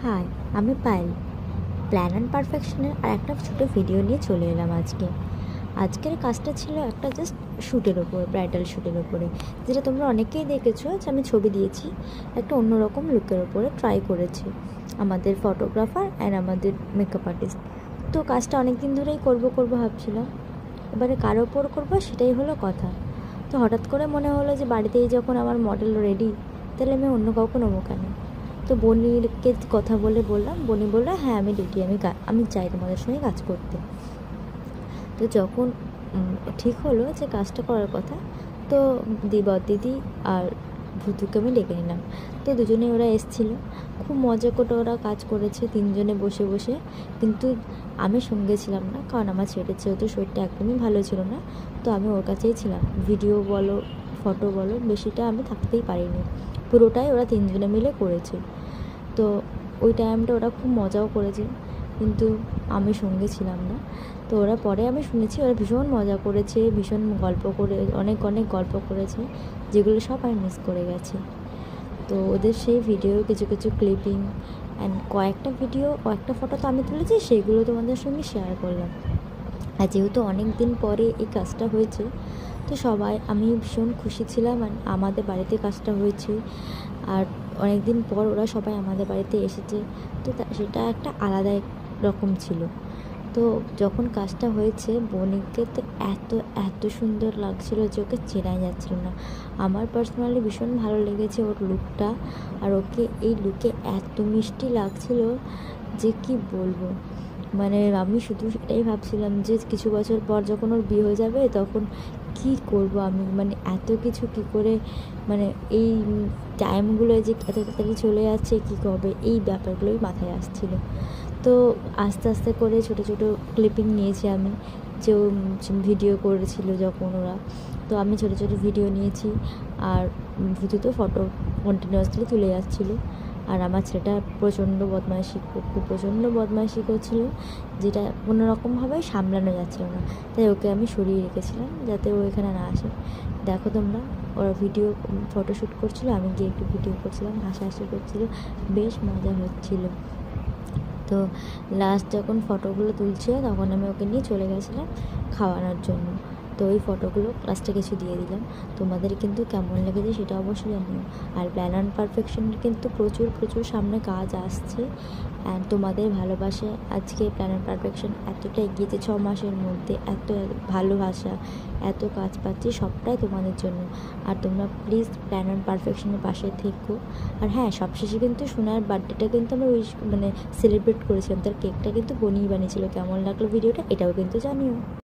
High, আমি Payel. Plan and পারফেকশনের আর একটা ছোটো ভিডিও নিয়ে চলে এলাম আজকের কাজটা ছিল একটা জাস্ট শ্যুটের ওপর, ব্রাইডাল শ্যুটের ওপরে, যেটা তোমরা অনেকেই দেখেছো যে আমি ছবি দিয়েছি। একটা অন্যরকম লুকের ওপরে ট্রাই করেছি আমাদের ফটোগ্রাফার অ্যান্ড আমাদের মেকআপ আর্টিস্ট। তো কাজটা অনেক দিন ধরেই করবো ভাবছিলাম, এবারে কার ওপর করবো সেটাই হলো কথা। তো হঠাৎ করে মনে হলো যে বাড়িতেই যখন আমার মডেল রেডি, তাহলে আমি অন্য কাউকে নেবো কেন। তো বনিকে কথা বললাম, বনি বললো হ্যাঁ আমি রেডি, আমি চাই তোমাদের সঙ্গে কাজ করতে। তো যখন ঠিক হলো যে কাজটা করার কথা, তো দিদি আর ভুতুকে আমি ডেকে নিলাম। তো দুজনে ওরা এসেছিলো, খুব মজা করে ওরা কাজ করেছে তিনজনে বসে বসে। কিন্তু আমি সঙ্গে ছিলাম না, কারণ আমার ছেলের যেহেতু শরীরটা একদমই ভালো ছিল না, তো আমি ওর কাছেই ছিলাম। ভিডিও বলো ফটো বলো বেশিটা আমি থাকতেই পারিনি, পুরোটাই ওরা তিনজনে মিলে করেছে। তো ওই টাইমটা ওরা খুব মজাও করেছে, কিন্তু আমি সঙ্গে ছিলাম না। তো ওরা পরে আমি শুনেছি ওরা ভীষণ মজা করেছে, ভীষণ গল্প করে অনেক গল্প করেছে, যেগুলো সব আমি মিস করে গেছি। তো ওদের সেই ভিডিও কিছু ক্লিপিং অ্যান্ড কয়েকটা ফটো তো আমি তুলেছি, সেগুলো তোমাদের সঙ্গে শেয়ার করলাম। আর যেহেতু অনেক দিন পরে এই কাজটা হয়েছে, তো আমি ভীষণ খুশি ছিলাম। আর আমাদের বাড়িতে কাজটা হয়েছে, আর অনেক দিন পর ওরা সবাই আমাদের বাড়িতে এসেছে, তো সেটা একটা আলাদা রকম ছিল। তো যখন কাজটা হয়েছে, বনিকে তো এত সুন্দর লাগছিল যে ওকে চেনাই যাচ্ছিল না। আমার পার্সোনালি ভীষণ ভালো লেগেছে ওর লুকটা, আর ওকে এই লুকে এত মিষ্টি লাগছিল যে কি বলবো। মানে আমি শুধু এটাই ভাবছিলাম যে কিছু বছর পর যখন ওর বিয়ে হয়ে যাবে, তখন কি করব আমি, মানে এত কিছু কী করে, মানে এই টাইমগুলো যে এত তাড়াতাড়ি চলে যাচ্ছে, কী হবে, এই ব্যাপারগুলোই মাথায় আসছিল। তো আস্তে করে ছোটো ক্লিপিং নিয়েছি আমি, যে ভিডিও করেছিল যখন ওরা, তো আমি ছোটো ভিডিও নিয়েছি। আর ভূতু তো ফটো কন্টিনিউয়াসলি তুলে যাচ্ছিলো। আর আমার ছেলেটা প্রচণ্ড বদমাইশি করছিল, যেটা কোনোরকমভাবে সামলানো যাচ্ছিলো না। তাই ওকে আমি সরিয়ে রেখেছিলাম যাতে ও এখানে না আসে। দেখো তোমরা, ওরা ফটোশ্যুট করছিলো, আমি গিয়ে একটু ভিডিও করছিলাম, হাসাহাসি করছিলো, বেশ মজা হচ্ছিলো। তো লাস্ট যখন ফটোগুলো তুলছিল, তখন আমি ওকে নিয়ে চলে গেছিলাম খাওয়ানোর জন্য। তো ওই ফটোগুলো লাস্টে কিছু দিয়ে দিলাম। তোমাদের কিন্তু কেমন লেগেছে সেটা অবশ্যই জানিও। আর প্ল্যান অ্যান্ড পারফেকশনের কিন্তু প্রচুর সামনে কাজ আসছে, অ্যান্ড তোমাদের ভালোবাসে আজকে প্ল্যান অ্যান্ড পারফেকশন এতটা এগিয়েছে 6 মাসের মধ্যে, এত ভালোবাসা, এত কাজ পাচ্ছি, সবটাই তোমাদের জন্য। আর তোমরা প্লিজ প্ল্যান অ্যান্ড পারফেকশনের পাশে থেকো। আর হ্যাঁ, সবশেষে কিন্তু সোনার বার্থডেটা কিন্তু আমরা সেলিব্রেট করেছিলাম, তার কেকটা কিন্তু বনিই বানিয়েছিল। কেমন লাগলো ভিডিওটা এটাও কিন্তু জানিও।